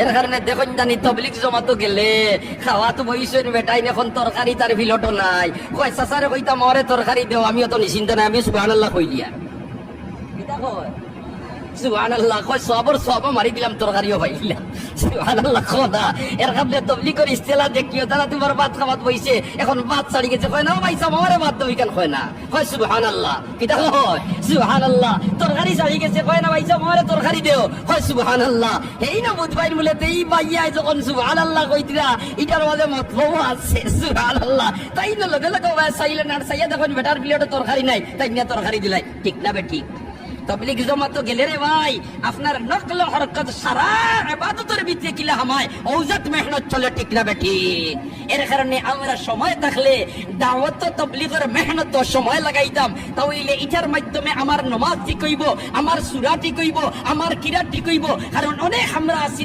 এর কারণে দেখুন জানি তবলিক জমাতো গেলে খাওয়া তো বইছেন বেটাই এখন তরকারি তার ভিলটো নাই কয় চাচারে কইতাম মরে তরকারি দেও আমিও তো নিশ্চিন্ত নাই আমি সুবহানাল্লাহ কই দিয়া সুবহানাল্লাহ কয় সবর সব মারি দিলাম তরকারিও পাইলাম সুবহানাল্লাহ খোদা এর কারণে তবলিগের ইস্তেলা দেখিও তারা তোমার ভাত খাওয়াত বইছে এখন ভাত ছাড়ি গেছে কয় না ভাইসা মরে ভাত দেও কেন কয় না কয় সুবহানাল্লাহ কিটা কয় সুবহানাল্লাহ তরকারি ছাড়ি গেছে কয় না ভাইসা মরে তরকারি দেও কয় সুবহানাল্লাহ এই না বুঝবাই বলে এই ভাইয়া যখন সুবহানাল্লাহ কইতিরা এটার মাঝে মতলব আছে সুবহানাল্লাহ তাই না লগে লগে ভাই সাইলেন আর সাইয়া দেখুন বেটার প্লেটে তরকারি নাই তাই না তরকারি দিলাই ঠিক না বে ঠিক তবলিগ জমাত গেলে রে ভাই আপনার নকল হরকত সারা ইবাদতের ভিতরে কিলা হামায় ঔজাত মেহনত চলে ঠিক না বেটি এর কারণে আমরা সময় থাকলে দাওয়াত তবলিগের মেহনত সময় লাগাইতাম তাহলে এটার মাধ্যমে আমার নামাজ ঠিক হইব আমার সূরা ঠিক হইব আমার কিরাত ঠিক হইব কারণ অনেক আমরা আছি